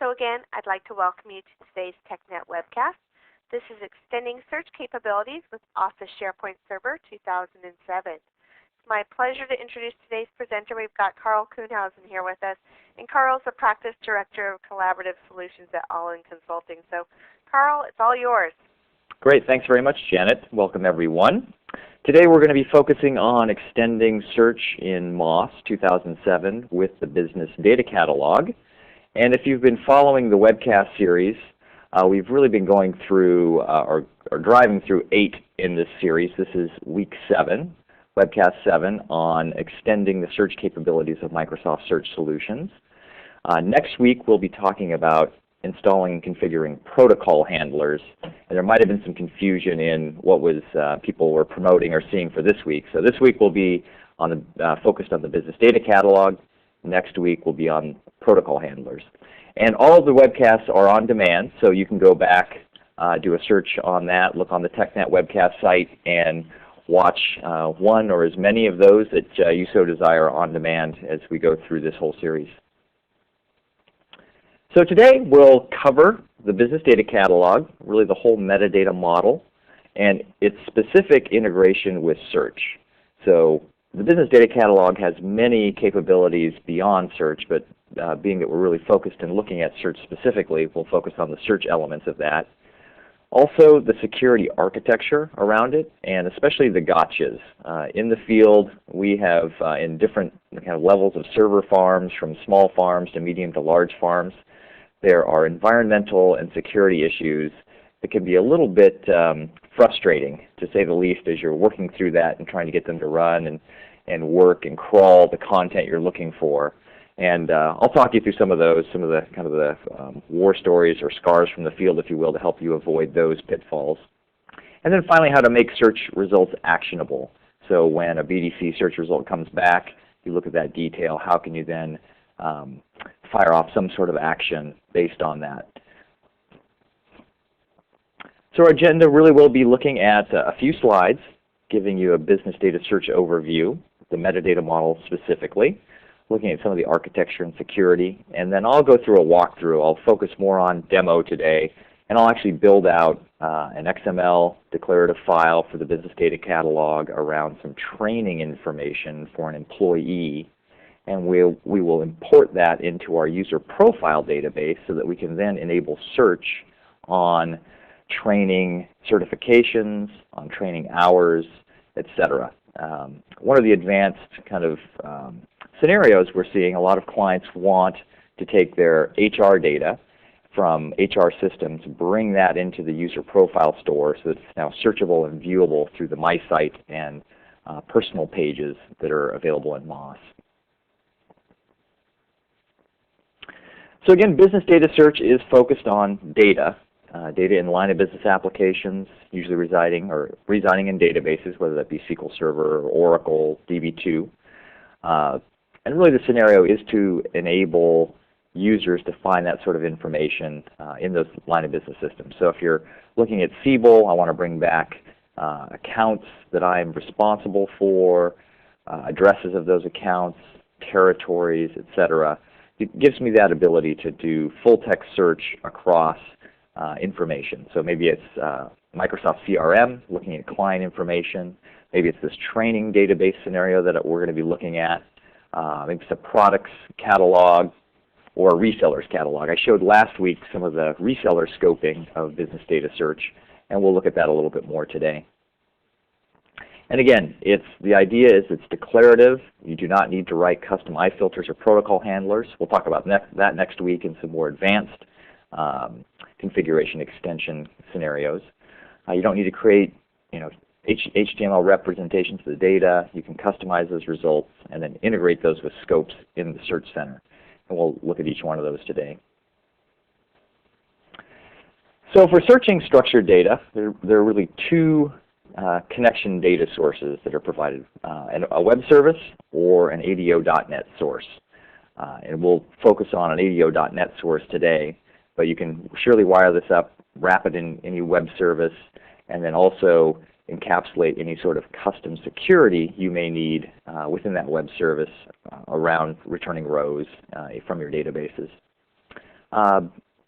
So again, I'd like to welcome you to today's TechNet webcast. This is Extending Search Capabilities with Office SharePoint Server 2007. It's my pleasure to introduce today's presenter. We've got Carl Kuhnhausen here with us, and Carl's the Practice Director of Collaborative Solutions at All-In Consulting. So Carl, it's all yours. Great. Thanks very much, Janet. Welcome, everyone. Today we're going to be focusing on extending search in MOS 2007 with the Business Data Catalog. And if you've been following the webcast series, we've really been going through, or driving through 8 in this series. This is week 7, webcast 7, on extending the search capabilities of Microsoft Search Solutions. Next week we'll be talking about installing and configuring protocol handlers, and there might have been some confusion in what was people were promoting or seeing for this week. So this week will be on the, focused on the Business Data Catalog. Next week will be on protocol handlers. And all of the webcasts are on demand, so you can go back, do a search on that, look on the TechNet webcast site, and watch one or as many of those that you so desire on demand as we go through this whole series. So today we'll cover the Business Data Catalog, really the whole metadata model, and its specific integration with search. So the Business Data Catalog has many capabilities beyond search, but being that we're really focused and looking at search specifically, we'll focus on the search elements of that. Also the security architecture around it, and especially the gotchas. In the field, we have in different kind of levels of server farms, from small farms to medium to large farms, there are environmental and security issues that can be a little bit frustrating, to say the least, as you're working through that and trying to get them to run and work and crawl the content you're looking for. And I'll talk you through some of those, some of the kind of the war stories or scars from the field, if you will, to help you avoid those pitfalls. And then finally, how to make search results actionable. So when a BDC search result comes back, you look at that detail, how can you then fire off some sort of action based on that. So our agenda really will be looking at a few slides, giving you a business data search overview, the metadata model specifically, looking at some of the architecture and security, and then I'll go through a walkthrough. I'll focus more on demo today, and I'll actually build out an XML declarative file for the Business Data Catalog around some training information for an employee. And we will import that into our user profile database so that we can then enable search on training certifications, on training hours, etc. One of the advanced kind of scenarios we're seeing, a lot of clients want to take their HR data from HR systems, bring that into the user profile store so that it's now searchable and viewable through the My Site and personal pages that are available in MOS. So again, business data search is focused on data, data in line of business applications, usually residing in databases, whether that be SQL Server, or Oracle, DB2. And really the scenario is to enable users to find that sort of information in those line of business systems. So if you're looking at Siebel, I want to bring back accounts that I'm responsible for, addresses of those accounts, territories, etc. It gives me that ability to do full text search across information. So maybe it's Microsoft CRM, looking at client information. Maybe it's this training database scenario that we're going to be looking at. Maybe it's a products catalog or a reseller's catalog. I showed last week some of the reseller scoping of business data search, and we'll look at that a little bit more today. And again, the idea is it's declarative. You do not need to write custom iFilters or protocol handlers. We'll talk about that next week in some more advanced configuration extension scenarios. You don't need to create HTML representations of the data. You can customize those results and then integrate those with scopes in the Search Center. And we'll look at each one of those today. So for searching structured data, there are really two connection data sources that are provided, a web service or an ADO.NET source. And we'll focus on an ADO.NET source today, but you can surely wire this up, wrap it in any web service, and then also encapsulate any sort of custom security you may need within that web service around returning rows from your databases.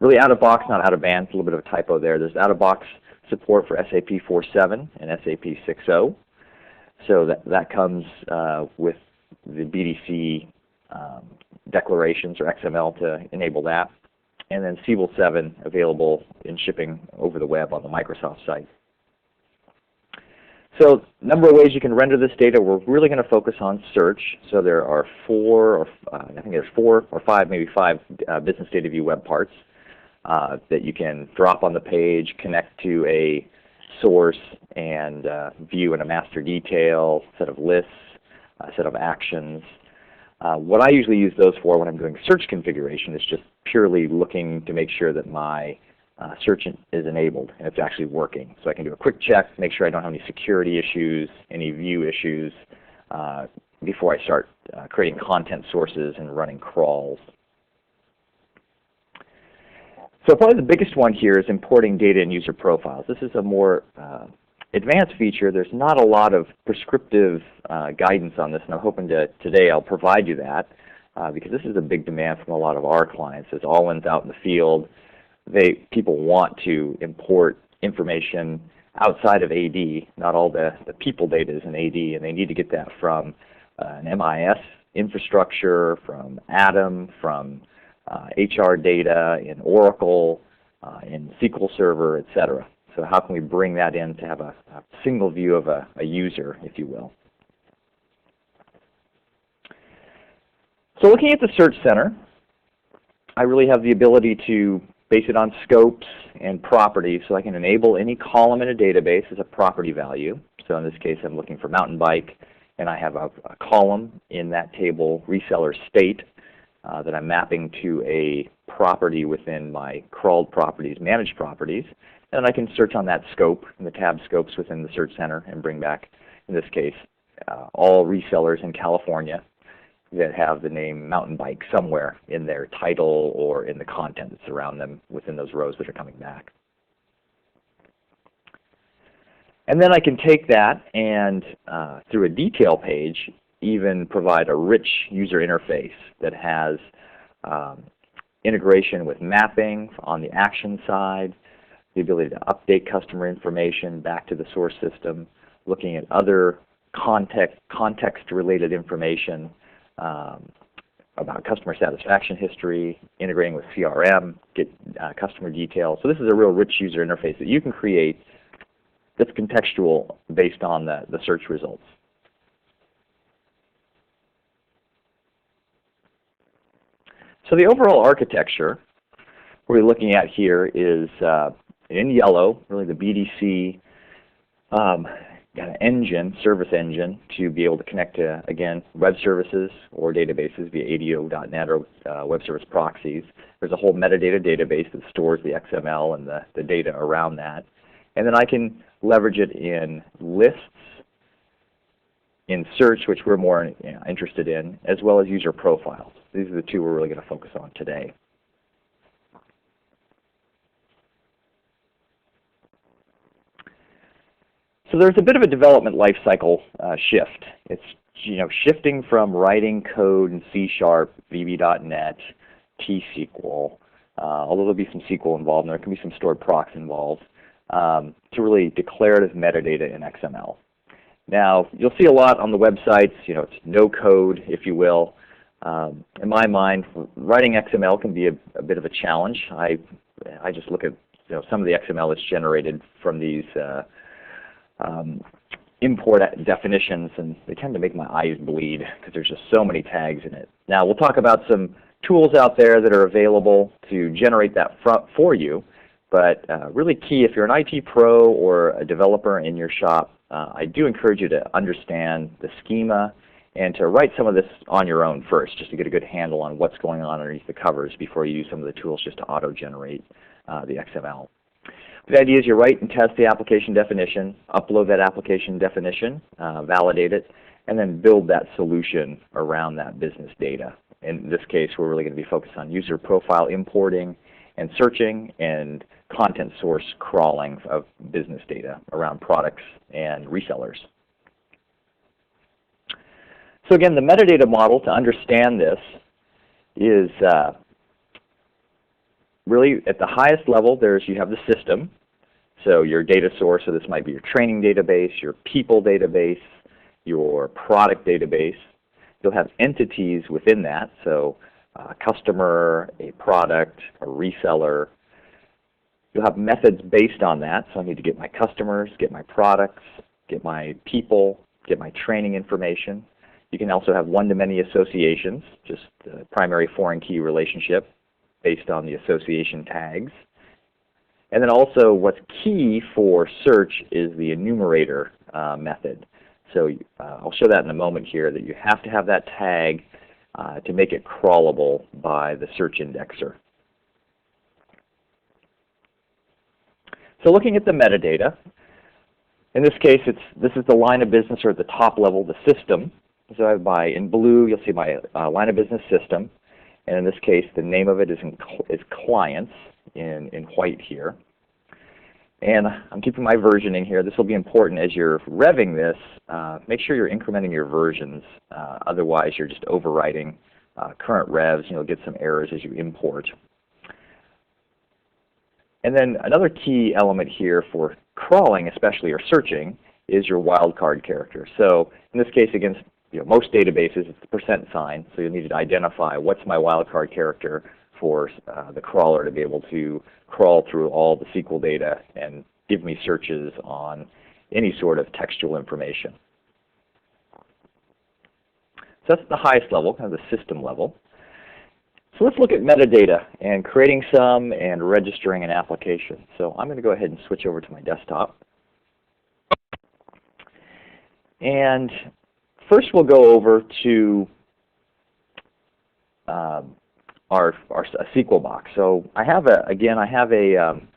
Really out of box, not out of band. It's a little bit of a typo there. There's out of box support for SAP 4.7 and SAP 6.0. So that comes with the BDC declarations or XML to enable that. And then Siebel 7 available in shipping over the web on the Microsoft site. So a number of ways you can render this data. We're really going to focus on search. So there are I think there's 4 or 5, maybe 5 Business Data View web parts that you can drop on the page, connect to a source, and view in a master detail, set of lists, a set of actions. What I usually use those for when I'm doing search configuration is just purely looking to make sure that my search is enabled and it's actually working. So I can do a quick check, make sure I don't have any security issues, any view issues before I start creating content sources and running crawls. So probably the biggest one here is importing data and user profiles. This is a more advanced feature. There's not a lot of prescriptive guidance on this, and I'm hoping today I'll provide you that because this is a big demand from a lot of our clients. As Alwyn's out in the field, people want to import information outside of AD. Not all the people data is in AD, and they need to get that from an MIS infrastructure, from Atom, from HR data in Oracle, in SQL Server, etc. So how can we bring that in to have a single view of a user, if you will? So looking at the Search Center, I really have the ability to base it on scopes and properties, so I can enable any column in a database as a property value. So in this case, I'm looking for mountain bike, and I have a column in that table, reseller state, that I'm mapping to a property within my crawled properties, managed properties. And I can search on that scope in the tab scopes within the Search Center and bring back, in this case, all resellers in California that have the name mountain bike somewhere in their title or in the content that's around them within those rows that are coming back. And then I can take that and through a detail page even provide a rich user interface that has integration with mapping on the action side, the ability to update customer information back to the source system, looking at other context-related information about customer satisfaction history, integrating with CRM, get customer details. So this is a real rich user interface that you can create that's contextual based on the search results. So the overall architecture we're looking at here is in yellow, really the BDC got an engine, service engine, to be able to connect to, again, web services or databases via ADO.NET or web service proxies. There's a whole metadata database that stores the XML and the data around that. And then I can leverage it in lists, in search, which we're more interested in, as well as user profiles. These are the two we're really going to focus on today. So there's a bit of a development life cycle shift. It's shifting from writing code in C#, VB.NET, T-SQL, although there'll be some SQL involved and there can be some stored procs involved, to really declarative metadata in XML. Now, you'll see a lot on the websites, it's no code, if you will. In my mind, writing XML can be a bit of a challenge. I just look at some of the XML that's generated from these import definitions, and they tend to make my eyes bleed because there's just so many tags in it. Now, we'll talk about some tools out there that are available to generate that for you, but really key, if you're an IT pro or a developer in your shop, I do encourage you to understand the schema and to write some of this on your own first, just to get a good handle on what's going on underneath the covers before you use some of the tools just to auto-generate the XML. The idea is you write and test the application definition, upload that application definition, validate it, and then build that solution around that business data. In this case, we're really going to be focused on user profile importing and searching and content source crawling of business data around products and resellers. So again, the metadata model, to understand this, is really at the highest level, you have the system. So your data source, so this might be your training database, your people database, your product database. You'll have entities within that, so a customer, a product, a reseller. You'll have methods based on that, so I need to get my customers, get my products, get my people, get my training information. You can also have one-to-many associations, just the primary foreign key relationship based on the association tags. And then also what's key for search is the enumerator method. So I'll show that in a moment here, that you have to have that tag to make it crawlable by the search indexer. So looking at the metadata, in this case this is the line of business, or at the top level, the system. So in blue you'll see my line of business system, and in this case the name of it is clients in white here. And I'm keeping my versioning here. This will be important as you're revving this. Make sure you're incrementing your versions. Otherwise, you're just overwriting current revs, and you'll get some errors as you import. And then another key element here for crawling, especially, or searching, is your wildcard character. So in this case, against most databases, it's the % sign. So you'll need to identify what's my wildcard character for the crawler to be able to crawl through all the SQL data and give me searches on any sort of textual information. So that's the highest level, kind of the system level. So let's look at metadata and creating some and registering an application. So I'm going to go ahead and switch over to my desktop. And first we'll go over to our SQL box. So I have an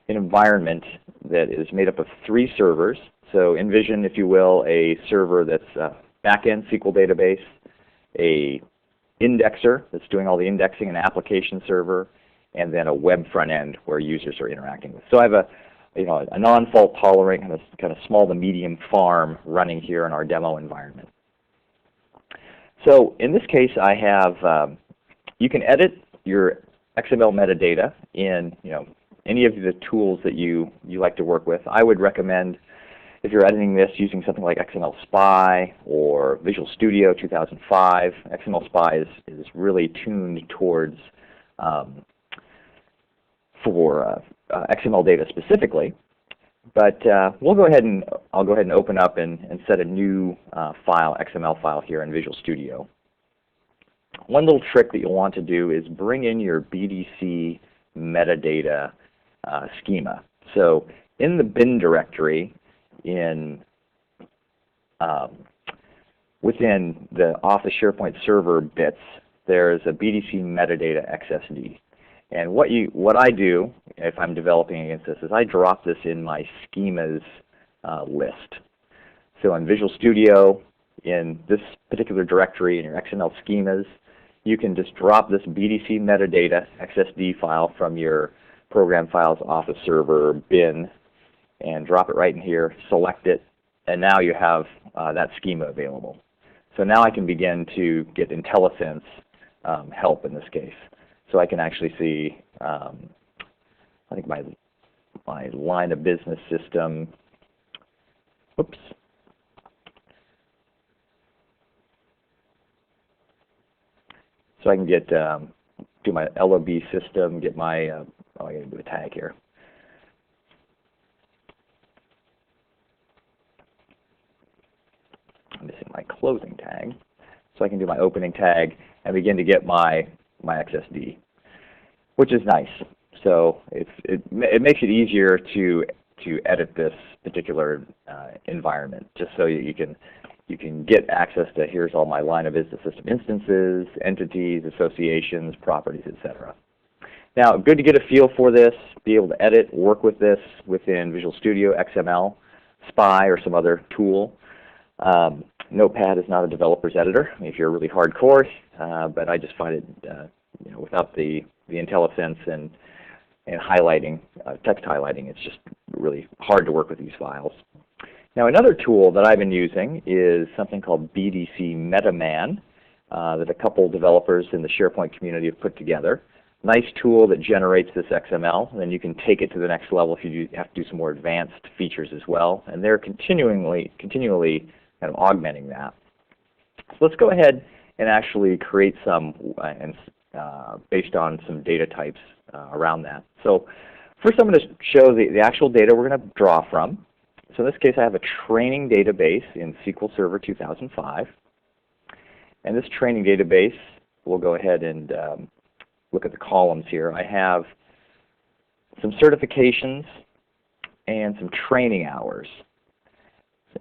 environment that is made up of 3 servers. So envision, if you will, a server that's a back-end SQL database, a indexer that's doing all the indexing, an application server, and then a web front end where users are interacting with. So I have a non-fault tolerant kind of small to medium farm running here in our demo environment. So in this case, I have you can edit your XML metadata in any of the tools that you like to work with. I would recommend, if you're editing this, using something like XML Spy or Visual Studio 2005. XML Spy is really tuned towards for XML data specifically. But I'll go ahead and open up and set a new XML file here in Visual Studio. One little trick that you'll want to do is bring in your BDC metadata schema. So in the bin directory within the Office SharePoint server bits, there's a BDC metadata XSD. And what I do if I'm developing against this is I drop this in my schemas list. So in Visual Studio, in this particular directory in your XML schemas, you can just drop this BDC metadata XSD file from your Program Files Office server bin and drop it right in here, select it, and now you have that schema available. So now I can begin to get IntelliSense help in this case. So I can actually see, I think my line of business system, oops. So I can get, do my LOB system, get my, I got to do a tag here. I'm missing my closing tag. So I can do my opening tag and begin to get my XSD, which is nice. So it makes it easier to edit this particular environment, just so you can get access to, here's all my line of business system instances, entities, associations, properties, etc. Now, good to get a feel for this, be able to edit, work with this within Visual Studio, XML, Spy, or some other tool. Notepad is not a developer's editor if you're really hardcore, but I just find it, without the IntelliSense and highlighting, text highlighting, it's just really hard to work with these files. Now, another tool that I've been using is something called BDC MetaMan that a couple developers in the SharePoint community have put together. nice tool that generates this XML, and then you can take it to the next level if you have to do some more advanced features as well. And they're continually kind of augmenting that. So let's go ahead and actually create some based on some data types around that. So first I'm going to show the actual data we're going to draw from. So in this case I have a training database in SQL Server 2005. And this training database, we'll go ahead and look at the columns here. I have some certifications and some training hours,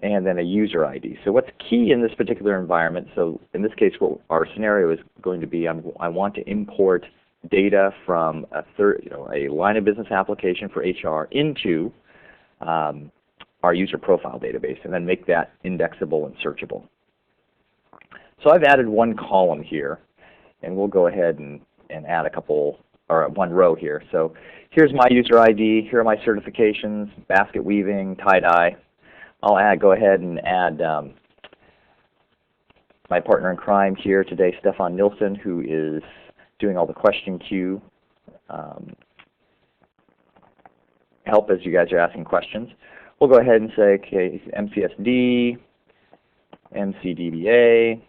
and then a user ID. So what's key in this particular environment, so in this case what our scenario is going to be, I want to import data from a line of business application for HR into our user profile database, and then make that indexable and searchable. So I've added one column here, and we'll go ahead and add a couple, or one row here. So here's my user ID, here are my certifications, basket weaving, tie-dye. I'll go ahead and add my partner in crime here today, Stefan Nilsson, who is doing all the question queue help as you guys are asking questions. We'll go ahead and say, okay, MCSD, MCDBA,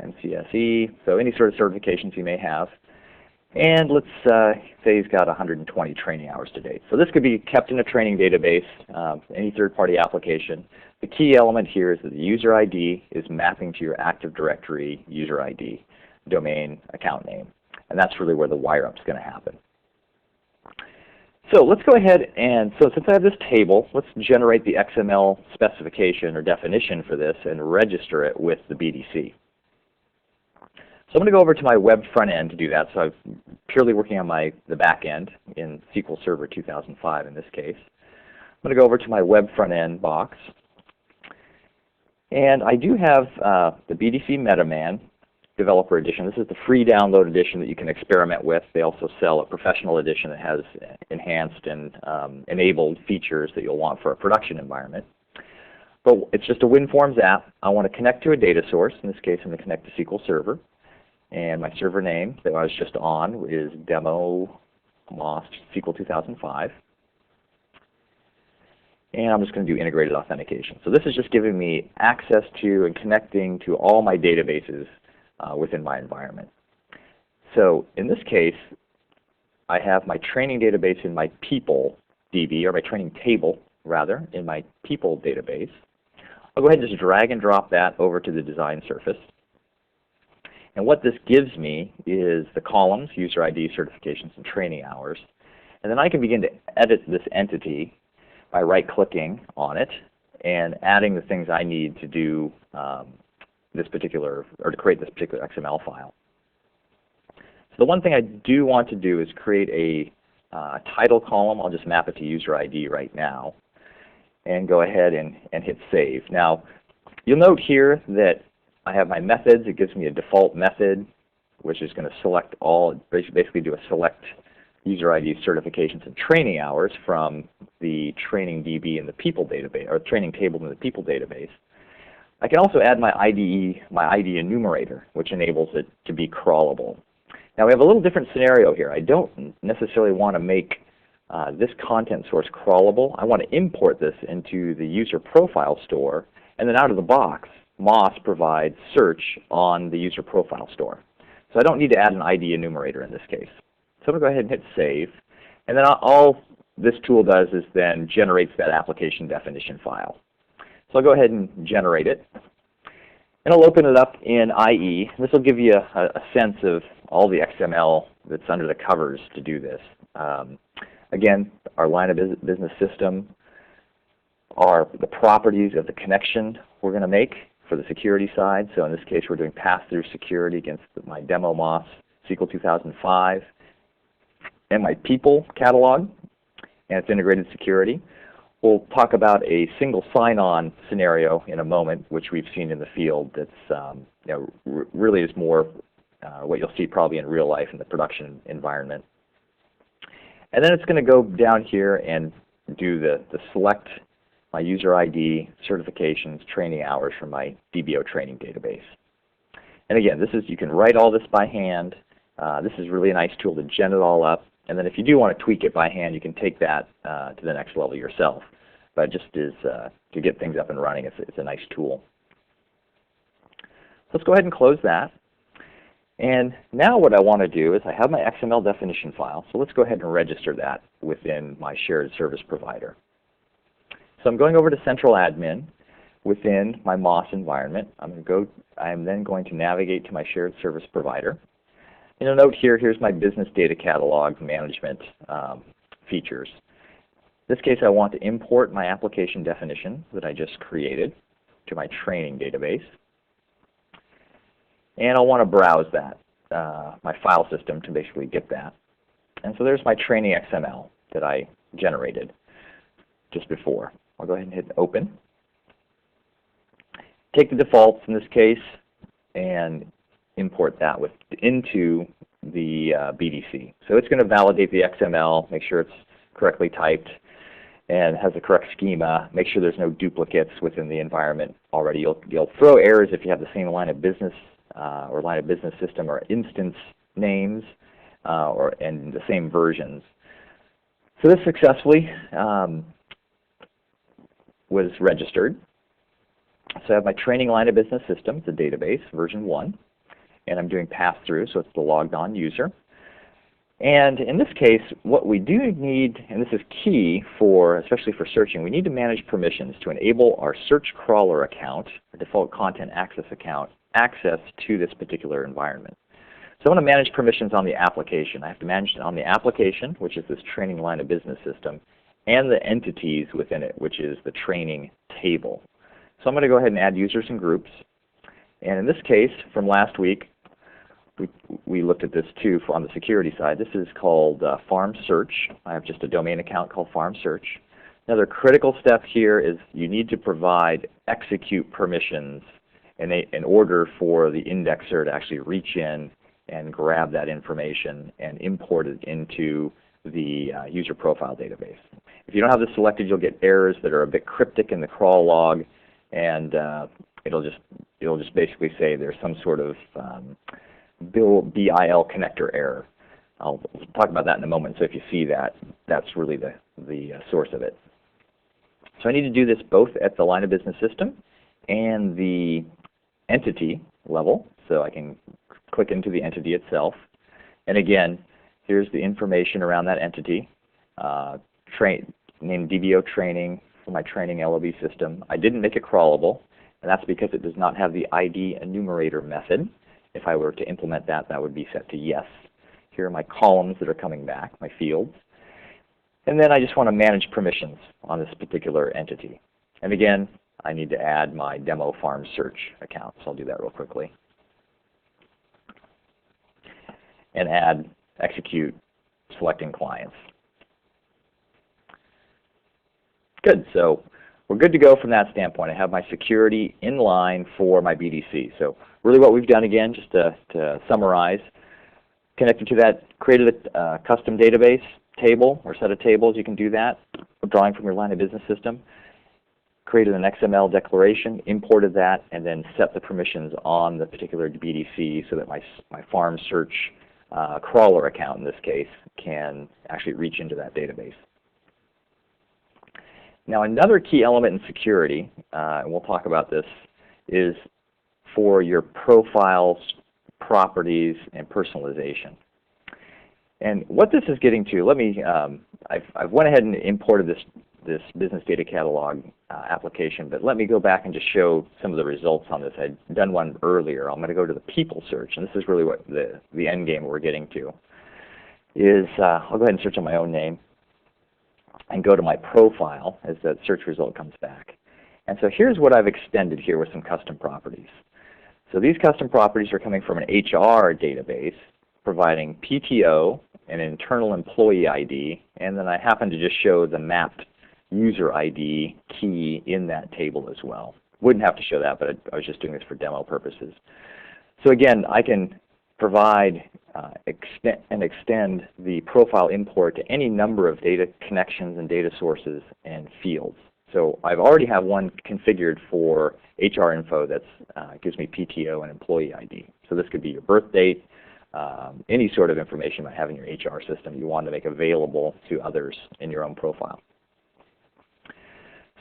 MCSE, so any sort of certifications you may have. And let's say he's got 120 training hours to date. So this could be kept in a training database, any third-party application. The key element here is that the user ID is mapping to your Active Directory user ID, domain, account name. And that's really where the wire-up is going to happen. So let's go ahead and, so since I have this table, let's generate the XML specification or definition for this and register it with the BDC. So I'm going to go over to my web front end to do that. So I'm purely working on the back end in SQL Server 2005 in this case. I'm going to go over to my web front end box. And I do have the BDC MetaMan Developer Edition. This is the free download edition that you can experiment with. They also sell a professional edition that has enhanced and enabled features that you'll want for a production environment. But it's just a WinForms app. I want to connect to a data source. In this case, I'm going to connect to SQL Server. And my server name that I was just on is demo MOS SQL 2005. And I'm just going to do integrated authentication. So this is just giving me access to and connecting to all my databases within my environment. So in this case, I have my training database in my people DB, or my training table, rather, in my people database. I'll go ahead and just drag and drop that over to the design surface. And what this gives me is the columns, user ID, certifications, and training hours. And then I can begin to edit this entity by right-clicking on it and adding the things I need to do this particular, or to create this particular XML file. So the one thing I do want to do is create a title column. I'll just map it to user ID right now and go ahead and hit save. Now, you'll note here that I have my methods. It gives me a default method, which is going to select all, basically do a select user ID, certifications, and training hours from the training DB in the people database, or training table in the people database. I can also add my ID enumerator, which enables it to be crawlable. Now we have a little different scenario here. I don't necessarily want to make this content source crawlable. I want to import this into the user profile store, and then out of the box, MOS provides search on the user profile store. So I don't need to add an ID enumerator in this case. So I'm going to go ahead and hit save. And then all this tool does is then generates that application definition file. So I'll go ahead and generate it. And I'll open it up in IE. This will give you a sense of all the XML that's under the covers to do this. Again, our line of business system are the properties of the connection we're going to make for the security side. So in this case, we're doing pass-through security against my demo MOS SQL 2005 and my people catalog and its integrated security. We'll talk about a single sign-on scenario in a moment, which we've seen in the field. That's really is more what you'll see probably in real life in the production environment. And then it's going to go down here and do the select my user ID, certifications, training hours from my DBO training database. And again, this is, you can write all this by hand This is really a nice tool to gen it all up. And then if you do want to tweak it by hand, you can take that to the next level yourself. But just is to get things up and running, it's a nice tool. So let's go ahead and close that. And now what I want to do is I have my XML definition file, so let's go ahead and register that within my shared service provider. So I'm going over to Central Admin within my MOS environment. I'm then going to navigate to my shared service provider. And you'll note here, here's my business data catalog management features. In this case, I want to import my application definition that I just created to my training database. And I'll want to browse that, my file system, to basically get that. And so there's my training XML that I generated just before. I'll go ahead and hit open. Take the defaults in this case and import that into the BDC. So it's going to validate the XML, make sure it's correctly typed and has the correct schema, make sure there's no duplicates within the environment already. You'll throw errors if you have the same line of business or line of business system or instance names and the same versions. So this successfully was registered. So I have my training line of business system, the database, version 1, and I'm doing pass-through, so it's the logged on user. And in this case, what we do need, and this is key especially for searching, we need to manage permissions to enable our search crawler account, our default content access account, access to this particular environment. So I want to manage permissions on the application. I have to manage it on the application, which is this training line of business system, and the entities within it, which is the training table. So I'm going to go ahead and add users and groups. And in this case, from last week, we looked at this too on the security side. This is called Farm Search. I have just a domain account called Farm Search. Another critical step here is you need to provide execute permissions in order for the indexer to actually reach in and grab that information and import it into the user profile database. If you don't have this selected, you'll get errors that are a bit cryptic in the crawl log, and it'll just basically say there's some sort of BIL connector error. I'll talk about that in a moment. So if you see that, that's really the source of it. So I need to do this both at the line of business system and the entity level. So I can click into the entity itself. And again, here's the information around that entity. Named DBO training for my training LOB system. I didn't make it crawlable, and that's because it does not have the ID enumerator method. If I were to implement that, that would be set to yes. Here are my columns that are coming back, my fields. And then I just want to manage permissions on this particular entity. And again, I need to add my demo farm search account, so I'll do that real quickly. And add execute selecting clients. Good, so we're good to go from that standpoint. I have my security in line for my BDC. So really what we've done again, just to summarize, connected to that, created a custom database table or set of tables. You can do that, drawing from your line of business system. Created an XML declaration, imported that, and then set the permissions on the particular BDC so that my farm search crawler account in this case can actually reach into that database. Now another key element in security, and we'll talk about this, is for your profiles, properties, and personalization. And what this is getting to, I've went ahead and imported this business data catalog application, but let me go back and just show some of the results on this. I'd done one earlier. I'm going to go to the people search, and this is really what the end game we're getting to is. I'll go ahead and search on my own name and go to my profile as that search result comes back. And so here's what I've extended here with some custom properties. So these custom properties are coming from an HR database providing PTO, an internal employee ID, and then I happen to just show the mapped user ID key in that table as well. Wouldn't have to show that, but I was just doing this for demo purposes. So again, I can provide and extend the profile import to any number of data connections and data sources and fields. So I've already have one configured for HR info that gives me PTO and employee ID. So this could be your birth date, any sort of information you might have in your HR system you want to make available to others in your own profile.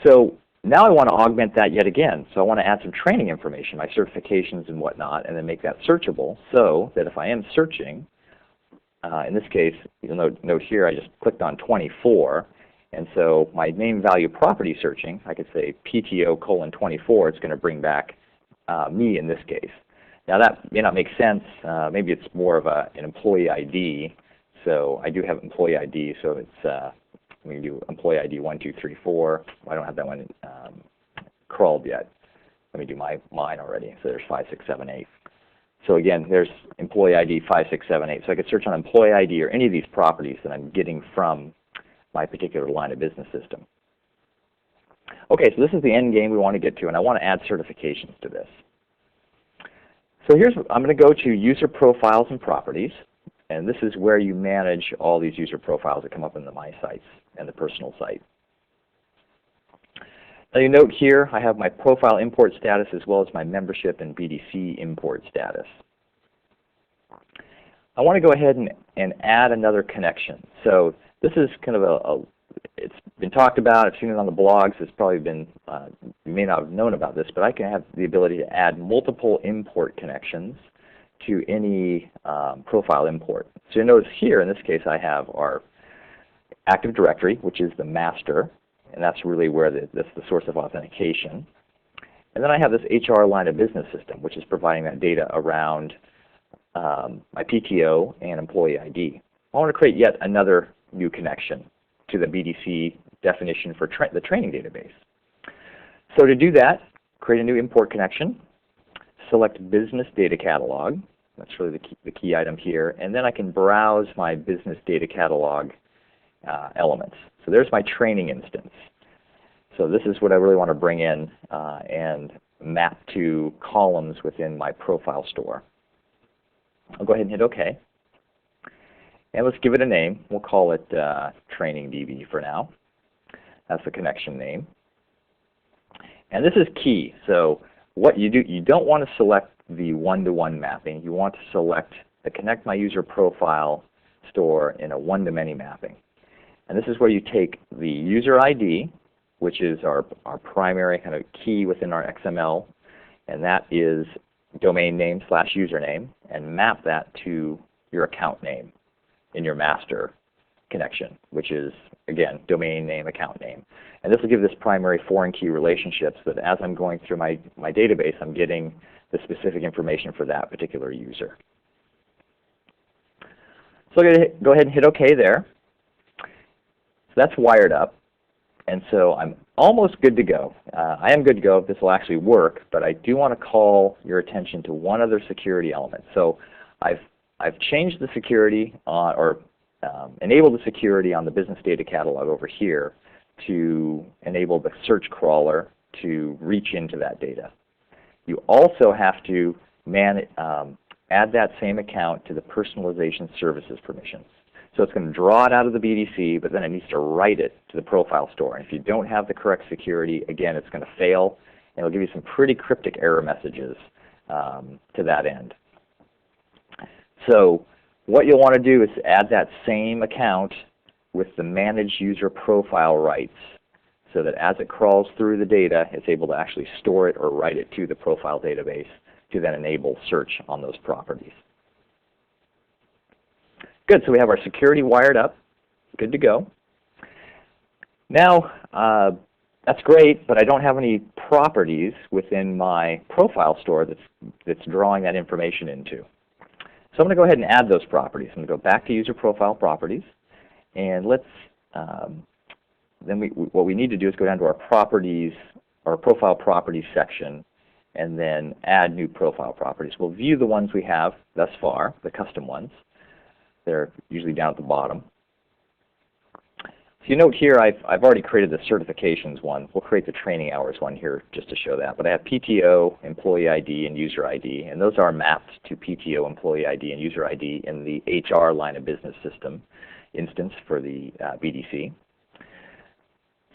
So now I want to augment that yet again. So I want to add some training information, my certifications and whatnot, and then make that searchable so that if I am searching, in this case, you'll note here I just clicked on 24, and so my name value property searching, I could say PTO:24, it's going to bring back me in this case. Now that may not make sense. Maybe it's more of an employee ID. So I do have employee ID, so it's we can do employee ID 1, 2, 3, 4. I don't have that one crawled yet. Let me do mine already. So there's 5, 6, 7, 8. So again, there's employee ID 5, 6, 7, 8. So I could search on employee ID or any of these properties that I'm getting from my particular line of business system. Okay, so this is the end game we want to get to, and I want to add certifications to this. So I'm going to go to user profiles and properties, and this is where you manage all these user profiles that come up in the My Sites and the personal site. Now you note here I have my profile import status as well as my membership and BDC import status. I want to go ahead and add another connection. So this is kind of it's been talked about, I've seen it on the blogs, it's probably been, you may not have known about this, but I can have the ability to add multiple import connections to any profile import. So you notice here, in this case, I have our Active Directory, which is the master, and that's really where that's the source of authentication. And then I have this HR line of business system, which is providing that data around my PTO and employee ID. I want to create yet another new connection to the BDC definition for the training database. So to do that, create a new import connection, select Business Data Catalog. That's really the key item here. And then I can browse my Business Data Catalog elements. So there's my training instance. So this is what I really want to bring in and map to columns within my profile store. I'll go ahead and hit OK. And let's give it a name. We'll call it Training DB for now. That's the connection name. And this is key. So what you do, you don't want to select the one-to-one mapping. You want to select the Connect My User Profile store in a one-to-many mapping. And this is where you take the user ID, which is our primary kind of key within our XML, and that is domain name / username, and map that to your account name in your master connection, which is, again, domain name, account name. And this will give this primary foreign key relationship so that as I'm going through my database, I'm getting the specific information for that particular user. So I'm going to go ahead and hit OK there. So that's wired up. And so I'm almost good to go. I am good to go if this will actually work, but I do want to call your attention to one other security element. So I've changed the security or enabled the security on the Business Data Catalog over here to enable the search crawler to reach into that data. You also have to add that same account to the personalization services permissions. So it's going to draw it out of the BDC, but then it needs to write it to the profile store. And if you don't have the correct security, again, it's going to fail, and it'll give you some pretty cryptic error messages to that end. So what you'll want to do is add that same account with the Manage User Profile rights so that as it crawls through the data, it's able to actually store it or write it to the profile database to then enable search on those properties. Good, so we have our security wired up, good to go. Now, that's great, but I don't have any properties within my profile store that's drawing that information into. So I'm going to go ahead and add those properties. I'm going to go back to User Profile Properties, and let's, what we need to do is go down to our properties, our Profile Properties section, and then add new profile properties. We'll view the ones we have thus far, the custom ones. They're usually down at the bottom. So you note here I've already created the certifications one. We'll create the training hours one here just to show that. But I have PTO, employee ID, and user ID, and those are mapped to PTO, employee ID, and user ID in the HR line of business system instance for the BDC.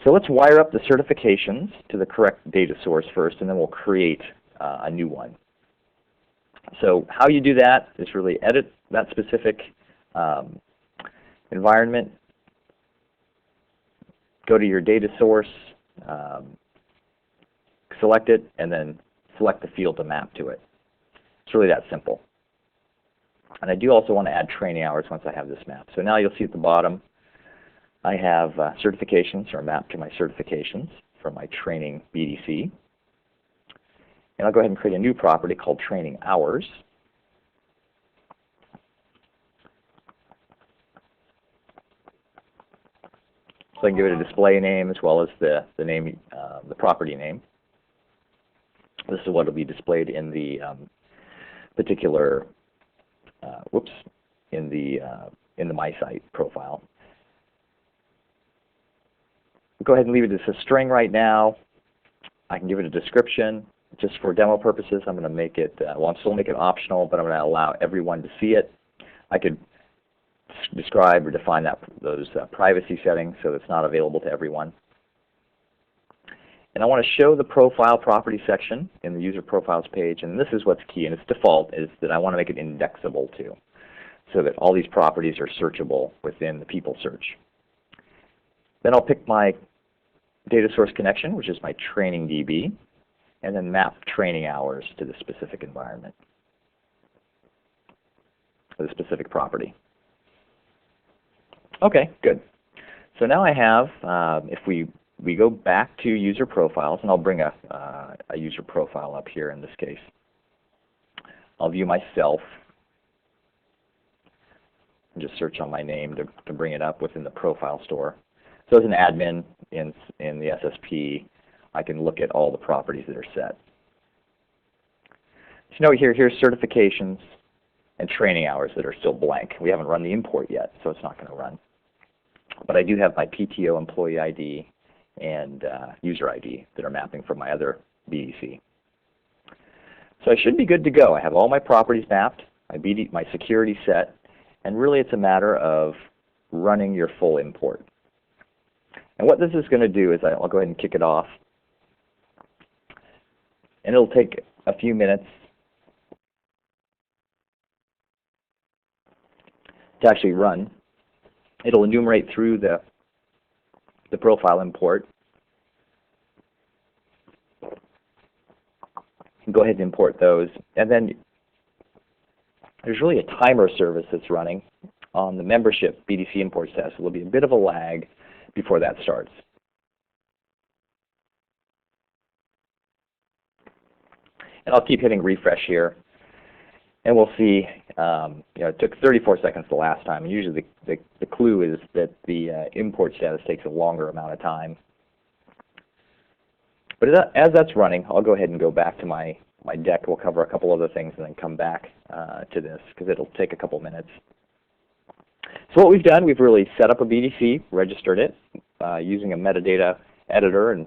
So let's wire up the certifications to the correct data source first, and then we'll create a new one. So how you do that is really edit that specific environment, go to your data source, select it, and then select the field to map to it. It's really that simple. And I do also want to add training hours once I have this map. So now you'll see at the bottom I have certifications, or mapped to my certifications for my training BDC. And I'll go ahead and create a new property called training hours. So I can give it a display name as well as the name, the property name. This is what will be displayed in the particular, in the My Site profile. Go ahead and leave it as a string right now. I can give it a description. Just for demo purposes, I'm going to make it, well, I'm still making it optional, but I'm going to allow everyone to see it. I could describe or define those privacy settings so it's not available to everyone. And I want to show the profile property section in the user profiles page, and this is what's key, and its default is that I want to make it indexable too, so that all these properties are searchable within the people search. Then I'll pick my data source connection, which is my training DB, and then map training hours to the specific environment, or the specific property. Okay, good. So now I have, if we go back to user profiles, and I'll bring a user profile up here in this case. I'll view myself and just search on my name to bring it up within the profile store. So as an admin in the SSP, I can look at all the properties that are set. So note here, here's certifications and training hours that are still blank. We haven't run the import yet, so it's not going to run. But I do have my PTO employee ID and user ID that are mapping from my other BDC. So I should be good to go. I have all my properties mapped, my security set, and really it's a matter of running your full import. And what this is going to do is I'll go ahead and kick it off. And it'll take a few minutes to actually run. It'll enumerate through the profile import. Go ahead and import those. And then there's really a timer service that's running on the membership BDC import test. There'll be a bit of a lag before that starts. And I'll keep hitting refresh here. And we'll see, it took 34 seconds the last time. And usually the clue is that the import status takes a longer amount of time. But as that's running, I'll go ahead and go back to my deck. We'll cover a couple other things and then come back to this because it'll take a couple minutes. So what we've done, we've really set up a BDC, registered it using a metadata editor and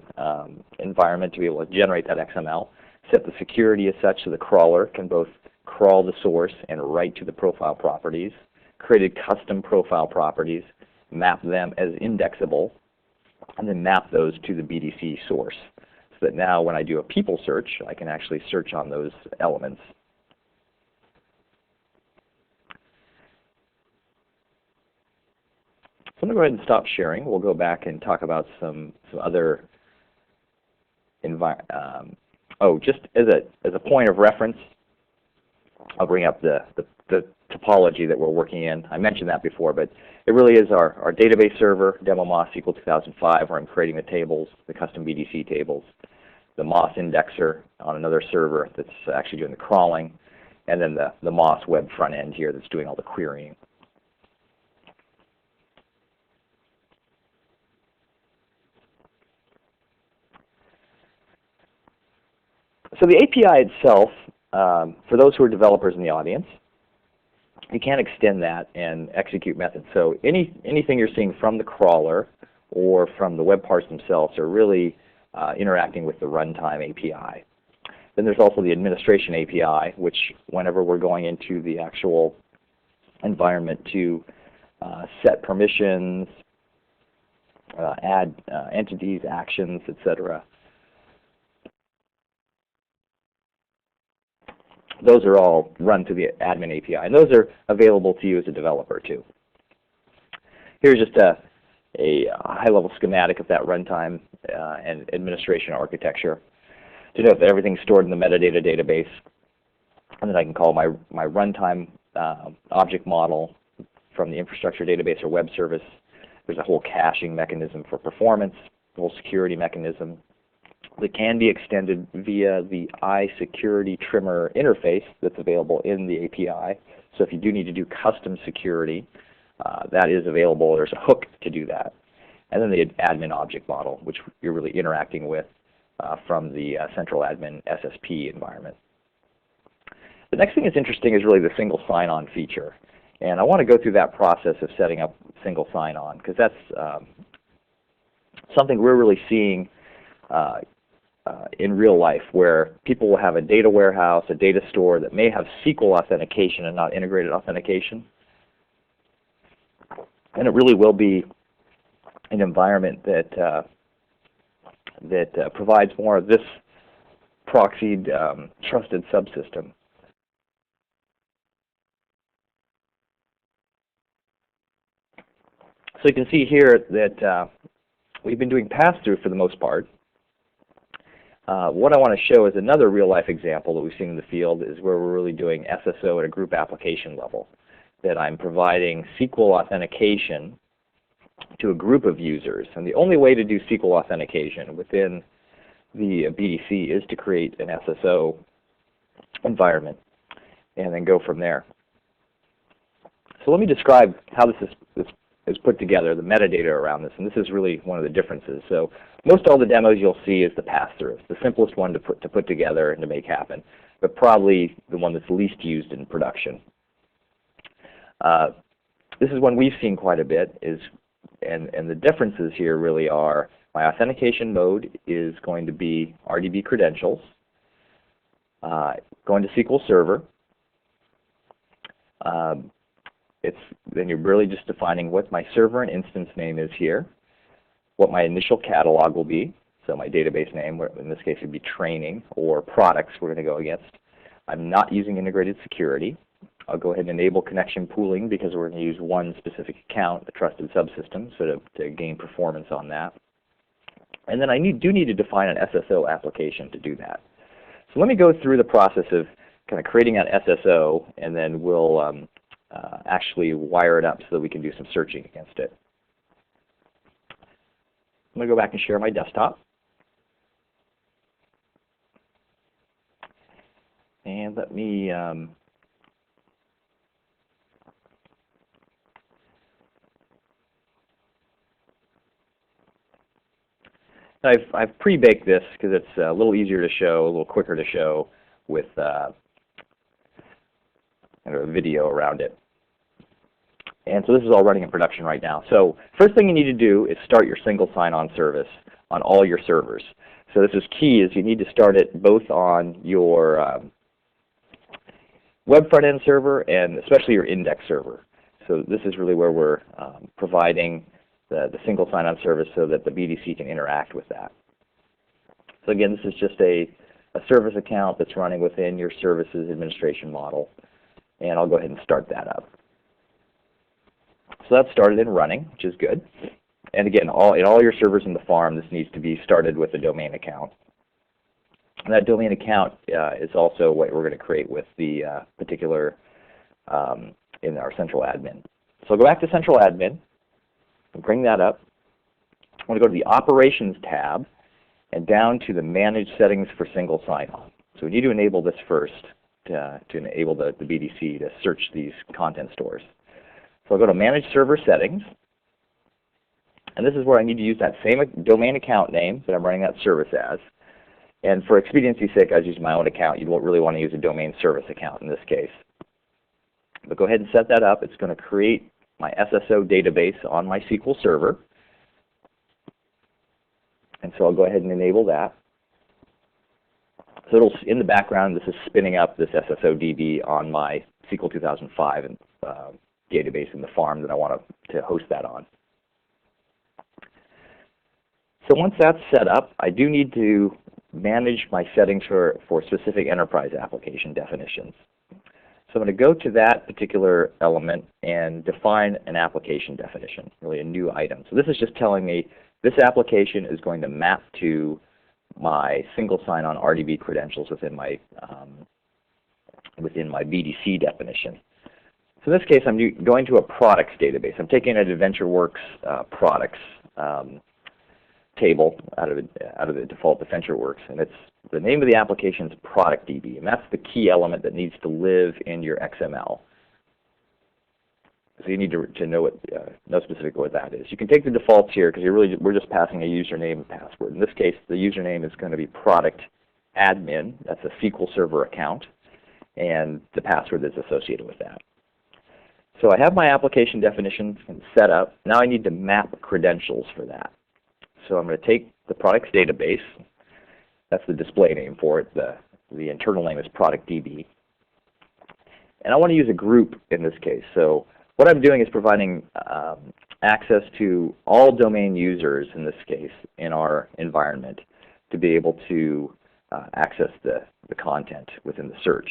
environment to be able to generate that XML. Set the security as such so the crawler can both crawl the source and write to the profile properties. Created custom profile properties, map them as indexable, and then map those to the BDC source. So that now when I do a people search, I can actually search on those elements. So I'm going to go ahead and stop sharing. We'll go back and talk about some other just as a point of reference, I'll bring up the topology that we're working in. I mentioned that before, but it really is our database server, demo MOS SQL 2005, where I'm creating the tables, the custom BDC tables, the MOS indexer on another server that's actually doing the crawling, and then the MOS web front end here that's doing all the querying. So the API itself, for those who are developers in the audience, you can extend that and execute methods. So anything you're seeing from the crawler or from the web parts themselves are really interacting with the runtime API. Then there's also the administration API, which whenever we're going into the actual environment to set permissions, add entities, actions, etc. those are all run through the admin API, and those are available to you as a developer too. Here's just a high-level schematic of that runtime and administration architecture to note that everything's stored in the metadata database, and then I can call my runtime object model from the infrastructure database or web service. There's a whole caching mechanism for performance, a whole security mechanism that can be extended via the iSecurity trimmer interface that's available in the API. So if you do need to do custom security, that is available. There's a hook to do that. And then the admin object model, which you're really interacting with from the central admin SSP environment. The next thing that's interesting is really the single sign-on feature. And I want to go through that process of setting up single sign-on, because that's something we're really seeing in real life, where people will have a data warehouse, a data store that may have SQL authentication and not integrated authentication. And it really will be an environment that provides more of this proxied trusted subsystem. So you can see here that we've been doing pass-through for the most part. What I want to show is another real-life example that we've seen in the field is where we're really doing SSO at a group application level, that I'm providing SQL authentication to a group of users. And the only way to do SQL authentication within the BDC is to create an SSO environment and then go from there. So let me describe how this is put together, the metadata around this, and this is really one of the differences. So most all the demos you'll see is the pass-through. It's the simplest one to put together and to make happen, but probably the one that's least used in production. This is one we've seen quite a bit, and the differences here really are my authentication mode is going to be RDB credentials, going to SQL Server. Then you're really just defining what my server and instance name is here, what my initial catalog will be, so my database name, in this case it would be training, or products we're going to go against. I'm not using integrated security. I'll go ahead and enable connection pooling because we're going to use one specific account, the trusted subsystem, so to gain performance on that. And then I do need to define an SSO application to do that. So let me go through the process of kind of creating an SSO, and then we'll actually wire it up so that we can do some searching against it. I'm going to go back and share my desktop. And let me I've pre-baked this because it's a little easier to show, a little quicker to show with kind of a video around it. And so this is all running in production right now. So first thing you need to do is start your single sign-on service on all your servers. So this is key, is you need to start it both on your web front-end server and especially your index server. So this is really where we're providing the single sign-on service so that the BDC can interact with that. So again, this is just a service account that's running within your services administration model. And I'll go ahead and start that up. So that's started and running, which is good. And again, in all your servers in the farm, this needs to be started with a domain account. And that domain account is also what we're going to create with the particular in our central admin. So I'll go back to central admin and bring that up. I want to go to the Operations tab and down to the Manage Settings for Single Sign-On. So we need to enable this first to enable the BDC to search these content stores. So I'll go to Manage Server Settings, and this is where I need to use that same domain account name that I'm running that service as. And for expediency's sake, I was using my own account. You don't really want to use a domain service account in this case. But go ahead and set that up. It's going to create my SSO database on my SQL server. And so I'll go ahead and enable that. So it'll, in the background, this is spinning up this SSO DB on my SQL 2005 and, database in the farm that I want to host that on. So once that's set up, I do need to manage my settings for specific enterprise application definitions. So I'm going to go to that particular element and define an application definition, really a new item. So this is just telling me this application is going to map to my single sign-on RDB credentials within my BDC definition. So in this case, I'm going to a products database. I'm taking an AdventureWorks products table out of the default AdventureWorks, and it's the name of the application is product DB, and that's the key element that needs to live in your XML. So you need to know specifically what that is. You can take the defaults here because we're just passing a username and password. In this case, the username is going to be product admin. That's a SQL Server account, and the password that's associated with that. So I have my application definition set up. Now I need to map credentials for that. So I'm going to take the products database. That's the display name for it. The internal name is product DB. And I want to use a group in this case. So what I'm doing is providing access to all domain users, in this case, in our environment, to be able to access the content within the search.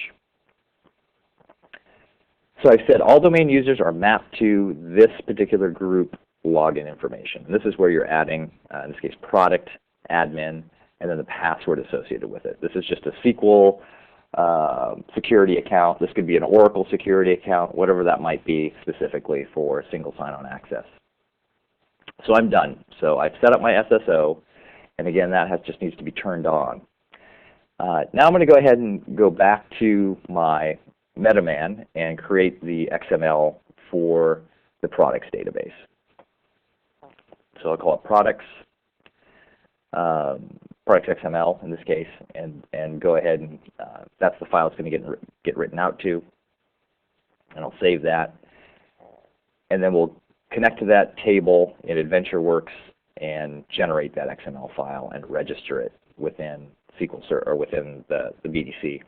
So I said all domain users are mapped to this particular group login information. And this is where you're adding, in this case, product admin, and then the password associated with it. This is just a SQL security account. This could be an Oracle security account, whatever that might be specifically for single sign-on access. So I'm done. So I've set up my SSO, and again, that just needs to be turned on. Now I'm going to go ahead and go back to my MetaMan and create the XML for the products database. So I'll call it products XML in this case, and go ahead and that's the file it's going to get written out to, and I'll save that, and then we'll connect to that table in AdventureWorks and generate that XML file and register it within SQL Server or within the BDC.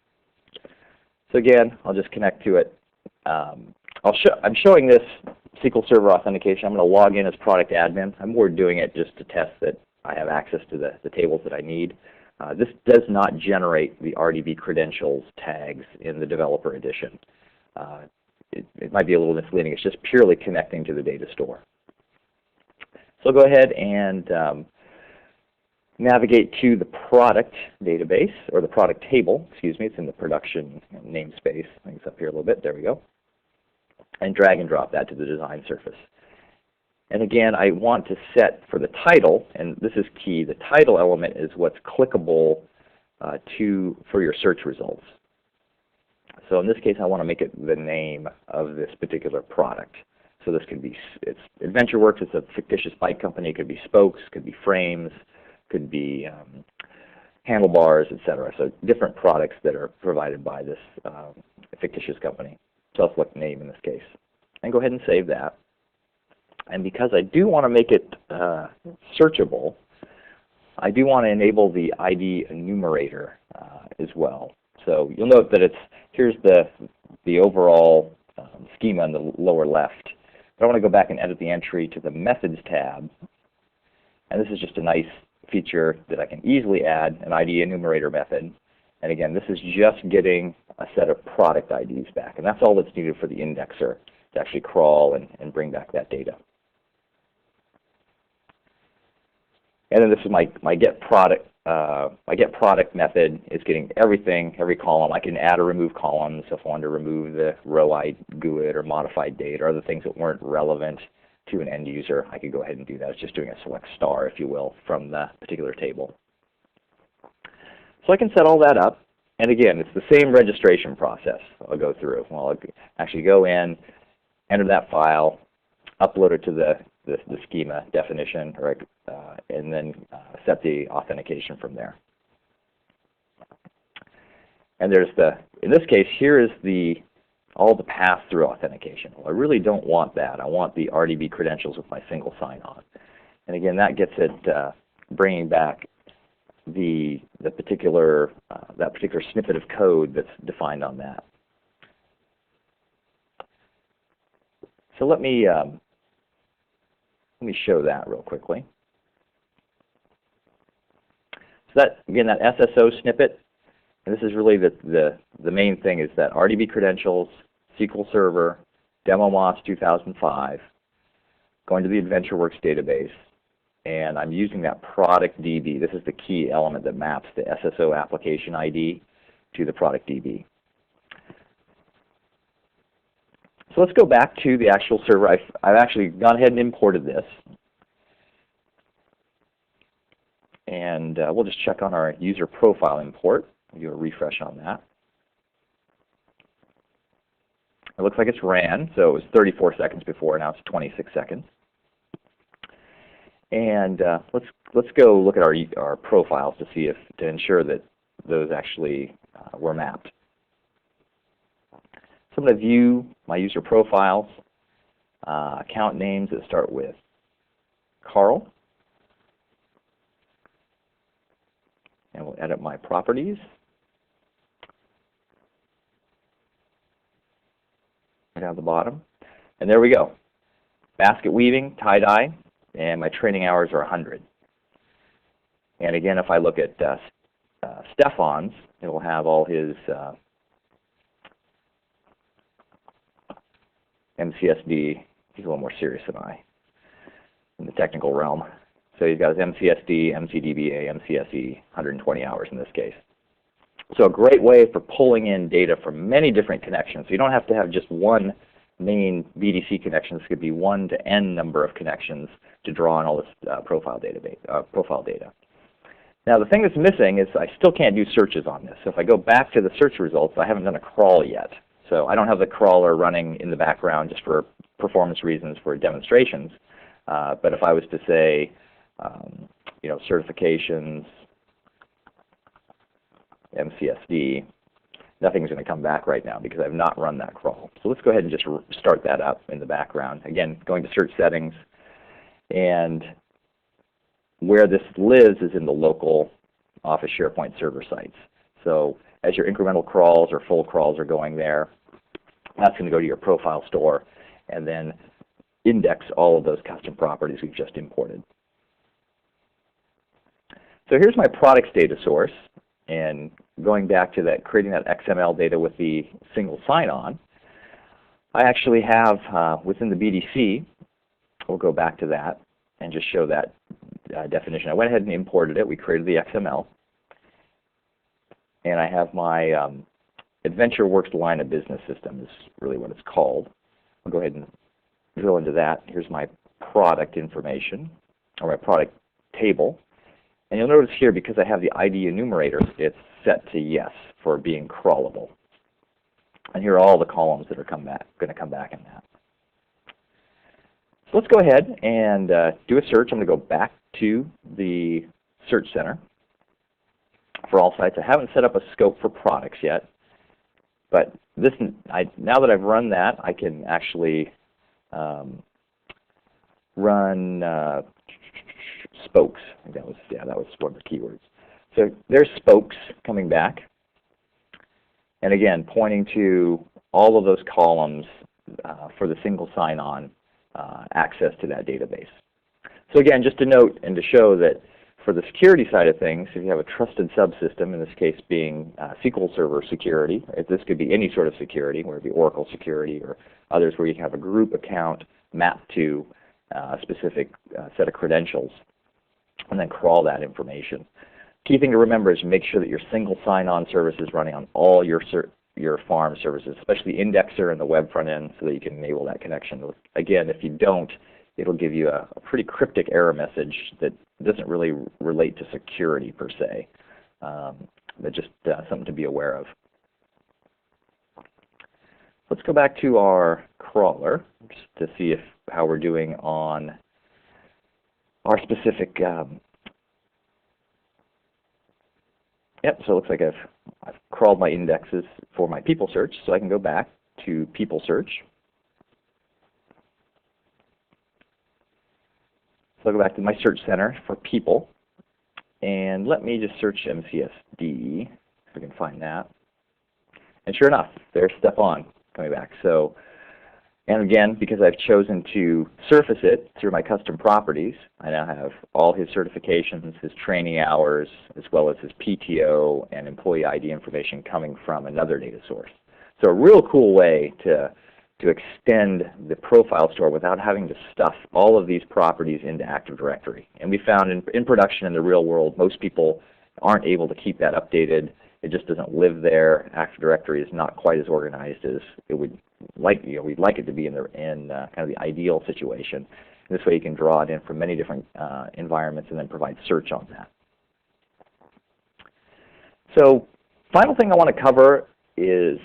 So again, I'll just connect to it. I'm showing this SQL Server authentication. I'm going to log in as product admin. I'm more doing it just to test that I have access to the tables that I need. This does not generate the RDB credentials tags in the developer edition. It might be a little misleading. It's just purely connecting to the data store. So I'll go ahead and navigate to the product database, or the product table, excuse me. It's in the production namespace. I think it's up here a little bit. There we go. And drag and drop that to the design surface. And again, I want to set for the title, and this is key, the title element is what's clickable for your search results. So in this case, I want to make it the name of this particular product. So this could be, it's AdventureWorks, it's a fictitious bike company. It could be spokes, could be frames, could be handlebars, etc. So different products that are provided by this fictitious company. Self-select name in this case. And go ahead and save that. And because I do want to make it searchable, I do want to enable the ID enumerator as well. So you'll note that here's the overall schema in the lower left. But I want to go back and edit the entry to the Methods tab. And this is just a nice feature that I can easily add an ID enumerator method. And again, this is just getting a set of product IDs back. And that's all that's needed for the indexer to actually crawl and bring back that data. And then this is my get product method is getting everything, every column. I can add or remove columns. So if I wanted to remove the row I GUID or modified date or other things that weren't relevant to an end user, I could go ahead and do that. It's just doing a select star, if you will, from the particular table. So I can set all that up. And again, it's the same registration process I'll go through. Well, I'll actually go in, enter that file, upload it to the schema definition, and then set the authentication from there. And there's in this case, here is all the pass-through authentication. Well, I really don't want that. I want the RDB credentials with my single sign-on. And again, that gets it bringing back that particular snippet of code that's defined on that. So let me show that real quickly. So that, again, that SSO snippet, and this is really the main thing, is that RDB credentials, SQL Server, DemoMOS 2005, going to the AdventureWorks database, and I'm using that product DB. This is the key element that maps the SSO application ID to the product DB. So let's go back to the actual server. I've actually gone ahead and imported this. And we'll just check on our user profile import. We'll do a refresh on that. It looks like it's ran, so it was 34 seconds before, now it's 26 seconds. And let's go look at our profiles to see to ensure that those actually were mapped. So I'm going to view my user profiles, account names that start with Carl. And we'll edit my properties. Down at the bottom. And there we go. Basket weaving, tie-dye, and my training hours are 100. And again, if I look at Stefan's, it will have all his MCSD. He's a little more serious than I in the technical realm. So he's got his MCSD, MCDBA, MCSE, 120 hours in this case. So a great way for pulling in data from many different connections. So you don't have to have just one main BDC connection. This could be 1 to n number of connections to draw on all this profile data. Now the thing that's missing is I still can't do searches on this. So if I go back to the search results, I haven't done a crawl yet. So I don't have the crawler running in the background just for performance reasons for demonstrations. But if I was to say, certifications, MCSD, nothing's going to come back right now because I've not run that crawl. So let's go ahead and just start that up in the background. Again, going to search settings, and where this lives is in the local Office SharePoint server sites. So as your incremental crawls or full crawls are going there, that's going to go to your profile store and then index all of those custom properties we've just imported. So here's my products data source, and going back to that, creating that XML data with the single sign-on, I actually have within the BDC, we'll go back to that and just show that definition. I went ahead and imported it. We created the XML, and I have my AdventureWorks line of business system is really what it's called. I'll go ahead and drill into that. Here's my product information, or my product table. And you'll notice here, because I have the ID enumerator, it's set to yes for being crawlable. And here are all the columns that are going to come back in that. So let's go ahead and do a search. I'm going to go back to the Search Center for all sites. I haven't set up a scope for products yet, but now that I've run that, I can actually run spokes. I think that was one of the keywords. So there's spokes coming back, and again pointing to all of those columns for the single sign-on access to that database. So again, just to note and to show that for the security side of things, if you have a trusted subsystem, in this case being SQL Server security, this could be any sort of security, whether it be Oracle security or others where you can have a group account mapped to a specific set of credentials, and then crawl that information. Key thing to remember is make sure that your single sign-on service is running on all your farm services, especially Indexer and the web front end, so that you can enable that connection. Again, if you don't, it'll give you a pretty cryptic error message that doesn't really relate to security per se, but just something to be aware of. Let's go back to our crawler just to see how we're doing on our specific. Yep, so it looks like I've crawled my indexes for my people search, so I can go back to people search. So I'll go back to my search center for people, and let me just search MCSD, if I can find that. And sure enough, there's Stefan coming back. So And again, because I've chosen to surface it through my custom properties, I now have all his certifications, his training hours, as well as his PTO and employee ID information coming from another data source. So a real cool way to extend the profile store without having to stuff all of these properties into Active Directory. And we found in production in the real world, most people aren't able to keep that updated. It just doesn't live there. Active Directory is not quite as organized as it would like. We'd like it to be in kind of the ideal situation. This way, you can draw it in from many different environments and then provide search on that. So, final thing I want to cover is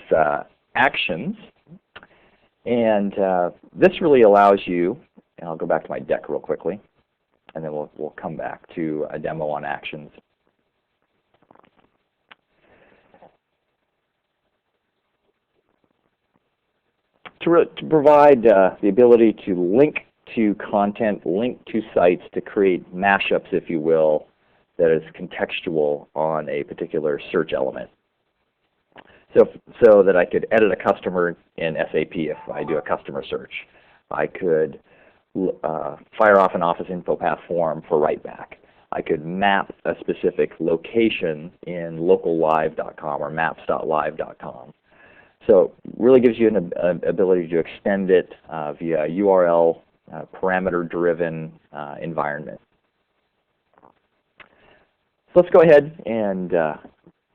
actions, and this really allows you. And I'll go back to my deck real quickly, and then we'll come back to a demo on actions. To provide the ability to link to content, link to sites, to create mashups, if you will, that is contextual on a particular search element. So that I could edit a customer in SAP if I do a customer search. I could fire off an Office Info Path form for write back. I could map a specific location in locallive.com or maps.live.com. So it really gives you an ability to extend it via URL parameter-driven environment. So let's go ahead and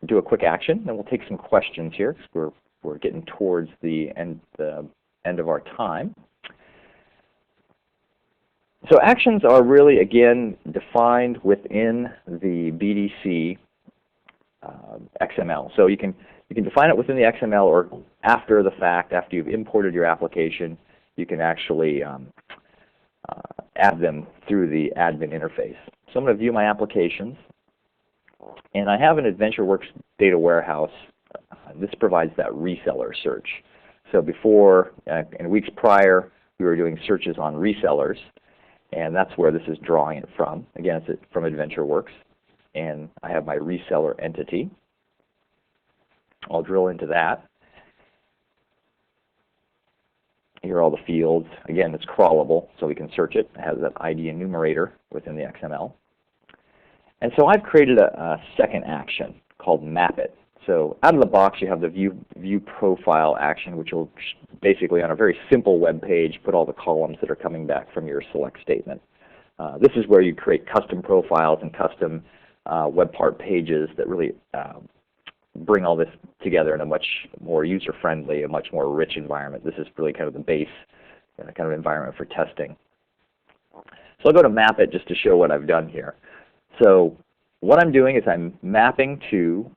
do a quick action, and we'll take some questions here because we're getting towards the end of our time. So actions are really, again, defined within the BDC XML. So you can define it within the XML, or after the fact, after you've imported your application, you can actually add them through the admin interface. So I'm going to view my applications, and I have an AdventureWorks data warehouse. This provides that reseller search. So before, in weeks prior, we were doing searches on resellers, and that's where this is drawing it from. Again, it's from AdventureWorks, and I have my reseller entity. I'll drill into that. Here are all the fields. Again, it's crawlable, so we can search it. It has that ID enumerator within the XML. And so I've created a second action called Map It. So out of the box, you have the view profile action, which will basically, on a very simple web page, put all the columns that are coming back from your select statement. This is where you create custom profiles and custom web part pages that really bring all this together in a much more user-friendly, a much more rich environment. This is really kind of the base kind of environment for testing. So I'll go to Map It just to show what I've done here. So what I'm doing is I'm mapping to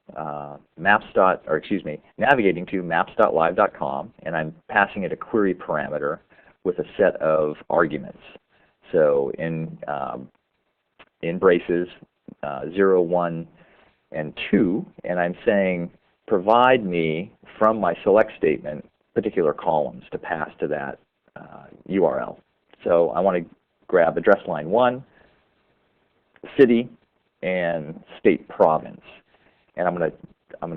navigating to maps.live.com, and I'm passing it a query parameter with a set of arguments. So in braces 0, 1, and 2, and I'm saying provide me from my select statement particular columns to pass to that URL. So I want to grab address line 1, city, and state province, and I'm going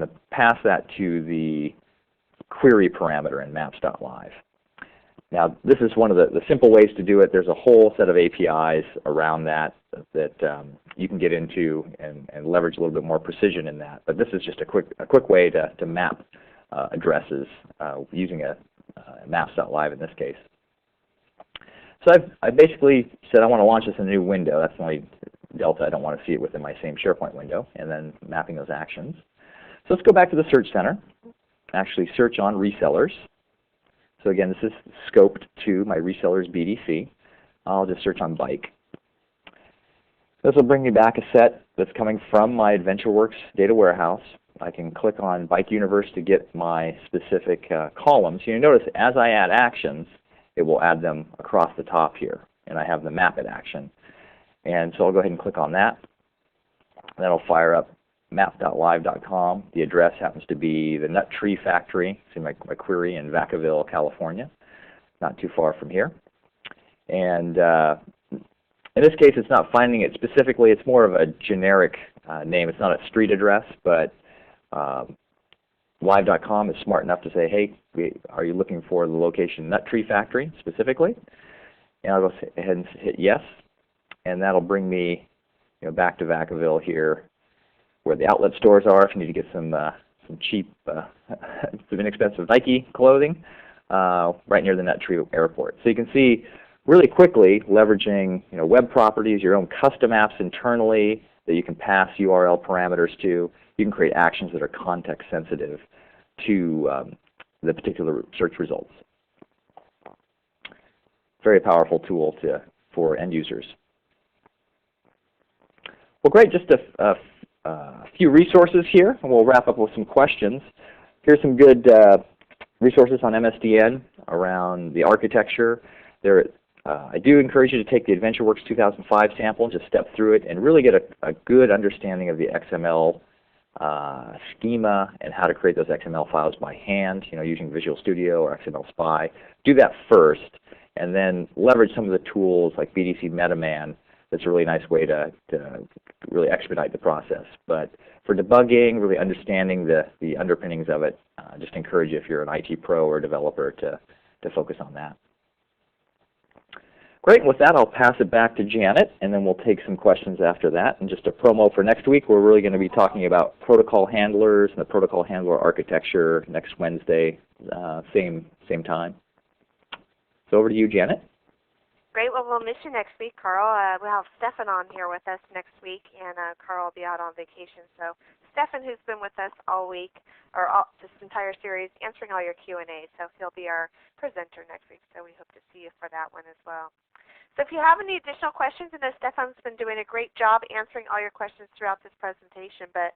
to pass that to the query parameter in maps.live. Now, this is one of the simple ways to do it. There's a whole set of APIs around that you can get into and leverage a little bit more precision in that. But this is just a quick way to map addresses using a maps.live in this case. So I basically said I want to launch this in a new window. That's the only delta. I don't want to see it within my same SharePoint window, and then mapping those actions. So let's go back to the Search Center, actually search on resellers. So again, this is scoped to my resellers BDC. I'll just search on bike. This will bring me back a set that's coming from my AdventureWorks data warehouse. I can click on Bike Universe to get my specific columns. You notice as I add actions, it will add them across the top here, and I have the Map It action. And so I'll go ahead and click on that. That'll fire up map.live.com. The address happens to be the Nut Tree Factory. It's in my query in Vacaville, California, not too far from here. And in this case, it's not finding it specifically. It's more of a generic name. It's not a street address, but live.com is smart enough to say, hey, are you looking for the location Nut Tree Factory specifically? And I'll go ahead and hit yes, and that'll bring me back to Vacaville here, where the outlet stores are if you need to get some cheap, some inexpensive Nike clothing, right near the Nut Tree Airport. So you can see really quickly leveraging web properties, your own custom apps internally that you can pass URL parameters to. You can create actions that are context sensitive to the particular search results. Very powerful tool for end users. Well, great. Just a few resources here, and we'll wrap up with some questions. Here's some good resources on MSDN around the architecture. I do encourage you to take the AdventureWorks 2005 sample and just step through it and really get a good understanding of the XML schema and how to create those XML files by hand, using Visual Studio or XML Spy. Do that first, and then leverage some of the tools like BDC MetaMan. That's a really nice way to really expedite the process. But for debugging, really understanding the underpinnings of it, just encourage you, if you're an IT pro or developer, to focus on that. Great. With that, I'll pass it back to Janet, and then we'll take some questions after that. And just a promo for next week, we're really going to be talking about protocol handlers and the protocol handler architecture next Wednesday, same time. So over to you, Janet. Great. Well, we'll miss you next week, Carl. We'll have Stefan on here with us next week, and Carl will be out on vacation. So Stefan, who's been with us all week, or this entire series, answering all your Q&A. So he'll be our presenter next week. So we hope to see you for that one as well. So if you have any additional questions, I know Stefan's been doing a great job answering all your questions throughout this presentation, but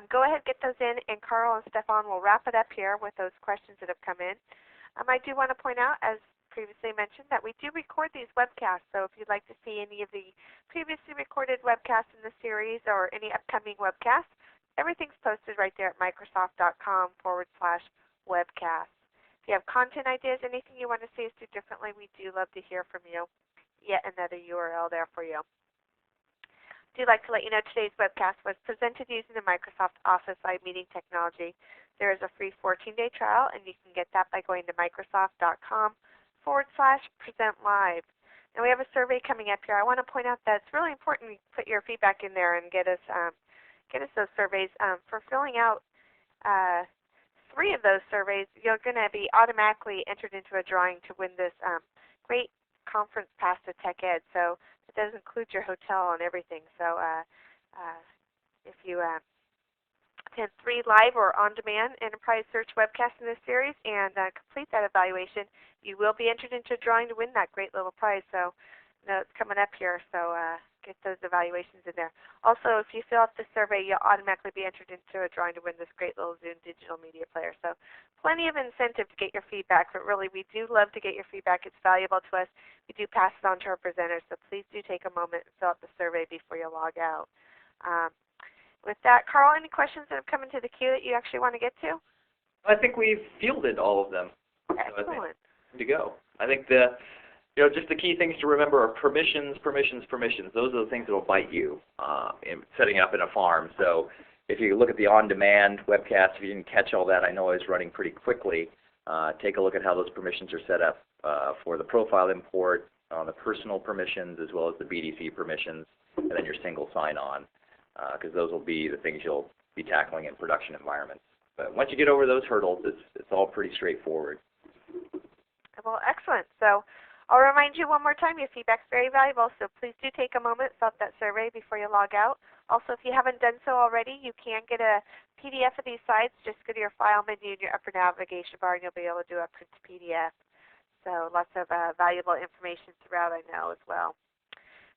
go ahead and get those in, and Carl and Stefan will wrap it up here with those questions that have come in. I do want to point out, as previously mentioned, that we do record these webcasts, so if you'd like to see any of the previously recorded webcasts in the series or any upcoming webcasts, everything's posted right there at Microsoft.com/webcasts. If you have content ideas, anything you want to see us do differently, we do love to hear from you. Yet another URL there for you. I do like to let you know today's webcast was presented using the Microsoft Office Live Meeting technology. There is a free 14-day trial, and you can get that by going to Microsoft.com/presentlive. And we have a survey coming up here. I want to point out that it's really important you put your feedback in there and get us those surveys. For filling out 3 of those surveys, you're going to be automatically entered into a drawing to win this great conference pass to TechEd. So it does include your hotel and everything. So if you attend 3 live or on-demand enterprise search webcasts in this series and complete that evaluation, you will be entered into a drawing to win that great little prize. So it's coming up here, so get those evaluations in there. Also, if you fill out the survey, you'll automatically be entered into a drawing to win this great little Zoom digital media player. So plenty of incentive to get your feedback, but really we do love to get your feedback. It's valuable to us. We do pass it on to our presenters, so please do take a moment and fill out the survey before you log out. With that, Carl, any questions that have come into the queue that you actually want to get to? I think we've fielded all of them. Excellent. So I think to go. I think just the key things to remember are permissions, permissions, permissions. Those are the things that will bite you in setting up in a farm. So if you look at the on-demand webcast, if you didn't catch all that, I know I was running pretty quickly. Take a look at how those permissions are set up for the profile import, the personal permissions, as well as the BDC permissions, and then your single sign-on, because those will be the things you'll be tackling in production environments. But once you get over those hurdles, it's all pretty straightforward. Well, excellent. So I'll remind you one more time, your feedback's very valuable, so please do take a moment, fill out that survey before you log out. Also, if you haven't done so already, you can get a PDF of these slides. Just go to your file menu in your upper navigation bar, and you'll be able to do a print to PDF. So lots of valuable information throughout, I know, as well.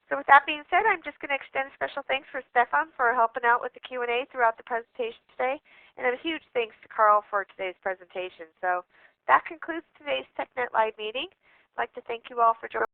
So with that being said, I'm just going to extend a special thanks for Stefan for helping out with the Q&A throughout the presentation today, and a huge thanks to Carl for today's presentation. So that concludes today's TechNet Live meeting. I'd like to thank you all for joining.